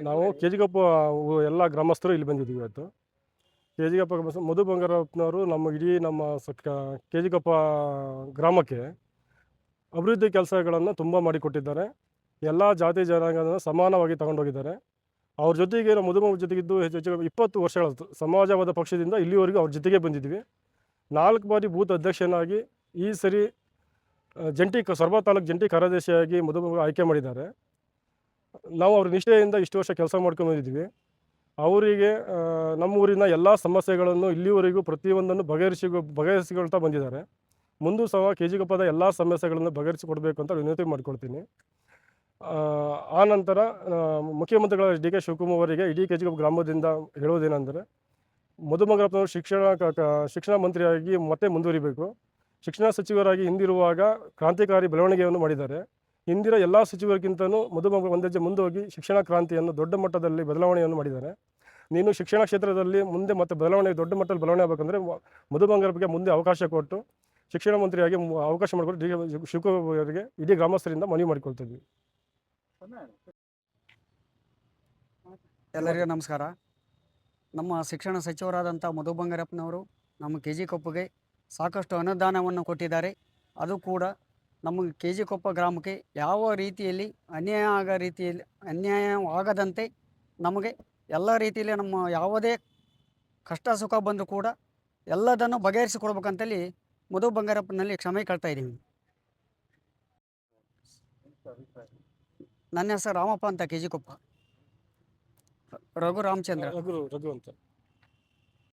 ನಾವು ಕೆಜಿಗಪ್ಪ ಎಲ್ಲ ಗ್ರಾಮಸ್ಥರು ಇಲ್ಲಿ ಬಂದಿದ್ದೀವಿ ಇವತ್ತು. ಕೆಜಿಗಪ್ಪ ಗ್ರಾಮಸ್ಥರು ಮಧು ಬಂಗಾರಪ್ಪನವರು ನಮ್ಮ ಇಡೀ ನಮ್ಮ ಕೆಜಿಗಪ್ಪ ಗ್ರಾಮಕ್ಕೆ ಅಭಿವೃದ್ಧಿ ಕೆಲಸಗಳನ್ನು ತುಂಬ ಮಾಡಿಕೊಟ್ಟಿದ್ದಾರೆ. ಎಲ್ಲ ಜಾತಿ ಜನಾಂಗವನ್ನು ಸಮಾನವಾಗಿ ತಗೊಂಡೋಗಿದ್ದಾರೆ. ಅವ್ರ ಜೊತೆಗೆ ನಾವು ಮಧು ಜೊತೆಗಿದ್ದು ಹೆಚ್ಚು 20 ವರ್ಷಗಳಾಯಿತು. ಸಮಾಜವಾದ ಪಕ್ಷದಿಂದ ಇಲ್ಲಿವರೆಗೂ ಅವ್ರ ಜೊತೆಗೆ ಬಂದಿದ್ದೀವಿ. 4 ಬಾರಿ ಬೂತ್ ಅಧ್ಯಕ್ಷನಾಗಿ ಈ ಸರಿ ಸೊರಬ ತಾಲೂಕು ಜಂಟಿ ಕಾರ್ಯದರ್ಶಿಯಾಗಿ ಮಧು ಆಯ್ಕೆ ಮಾಡಿದ್ದಾರೆ. ನಾವು ಅವ್ರ ನಿಷ್ಠೆಯಿಂದ ಇಷ್ಟು ವರ್ಷ ಕೆಲಸ ಮಾಡ್ಕೊಂಡು ಬಂದಿದ್ದೀವಿ. ಅವರಿಗೆ ನಮ್ಮೂರಿನ ಎಲ್ಲ ಸಮಸ್ಯೆಗಳನ್ನು ಇಲ್ಲಿವರೆಗೂ ಪ್ರತಿಯೊಂದನ್ನು ಬಗೆಹರಿಸಿಕೊಳ್ತಾ ಬಂದಿದ್ದಾರೆ. ಮುಂದೂ ಸಹ ಕೆಜಿಗಪ್ಪದ ಎಲ್ಲ ಸಮಸ್ಯೆಗಳನ್ನು ಬಗೆಹರಿಸಿಕೊಡ್ಬೇಕು ಅಂತ ವಿನಂತಿ ಮಾಡ್ಕೊಳ್ತೀನಿ. ಆ ನಂತರ ಮುಖ್ಯಮಂತ್ರಿಗಳ ಡಿ ಕೆ ಶಿವಕುಮಾರ್ ಅವರಿಗೆ ಇಡೀ ಕೆಜಿಗಪ್ಪ ಗ್ರಾಮದಿಂದ ಹೇಳೋದೇನೆಂದರೆ, ಮಧು ಬಂಗಾರಪ್ಪನವರು ಶಿಕ್ಷಣ ಮಂತ್ರಿಯಾಗಿ ಮತ್ತೆ ಮುಂದುವರಿಬೇಕು. ಶಿಕ್ಷಣ ಸಚಿವರಾಗಿ ಹಿಂದಿರುವಾಗ ಕ್ರಾಂತಿಕಾರಿ ಬೆಳವಣಿಗೆಯನ್ನು ಮಾಡಿದ್ದಾರೆ. ಹಿಂದಿನ ಎಲ್ಲ ಸಚಿವರಿಗಿಂತಲೂ ಮಧು ಬಂಗಾರಪ್ಪ ಒಂದು ಹೆಜ್ಜೆ ಮುಂದೆ ಹೋಗಿ ಶಿಕ್ಷಣ ಕ್ರಾಂತಿಯನ್ನು ದೊಡ್ಡ ಮಟ್ಟದಲ್ಲಿ ಬದಲಾವಣೆಯನ್ನು ಮಾಡಿದ್ದಾರೆ. ನೀನು ಶಿಕ್ಷಣ ಕ್ಷೇತ್ರದಲ್ಲಿ ಮುಂದೆ ಮತ್ತೆ ದೊಡ್ಡ ಮಟ್ಟದಲ್ಲಿ ಬದಲಾವಣೆ ಆಗಬೇಕಂದ್ರೆ ಮಧು ಬಂಗಾರಪ್ಪಗೆ ಮುಂದೆ ಅವಕಾಶ ಕೊಟ್ಟು ಶಿಕ್ಷಣ ಮಂತ್ರಿಯಾಗಿ ಅವಕಾಶ ಮಾಡಿಕೊಟ್ಟು ಡಿ ಕೆ ಶಿವಕುಮಾರ್ ಅವರಿಗೆ ಇಡೀ ಗ್ರಾಮಸ್ಥರಿಂದ ಮನವಿ ಮಾಡಿಕೊಳ್ತಿದ್ವಿ. ಎಲ್ಲರಿಗೂ ನಮಸ್ಕಾರ. ನಮ್ಮ ಶಿಕ್ಷಣ ಸಚಿವರಾದಂಥ ಮಧು ಬಂಗಾರಪ್ಪನವರು ನಮ್ಮ ಕೆಜಿಕೊಪ್ಪಗೆ ಸಾಕಷ್ಟು ಅನುದಾನವನ್ನು ಕೊಟ್ಟಿದ್ದಾರೆ. ಅದು ಕೂಡ ನಮ್ಮ ಕೆಜಿಕೊಪ್ಪ ಗ್ರಾಮಕ್ಕೆ ಯಾವ ರೀತಿಯಲ್ಲಿ ಅನ್ಯಾಯವಾಗದಂತೆ ನಮಗೆ ಎಲ್ಲ ರೀತಿಯಲ್ಲಿ ನಮ್ಮ ಯಾವುದೇ ಕಷ್ಟ ಸುಖ ಬಂದರೂ ಕೂಡ ಎಲ್ಲದನ್ನು ಬಗೆಹರಿಸಿಕೊಡ್ಬೇಕಂತೇಳಿ ಮಧು ಬಂಗಾರಪ್ಪನಲ್ಲಿ ಕ್ಷಮೆ ಕೇಳ್ತಾ ಇದ್ದೀವಿ. ನನ್ನ ಹೆಸರು ರಾಮಪ್ಪ ಅಂತ, ಕೆಜಿಕೊಪ್ಪ. ರಘು ರಾಮಚಂದ್ರ. ರಘು ಅಂತ.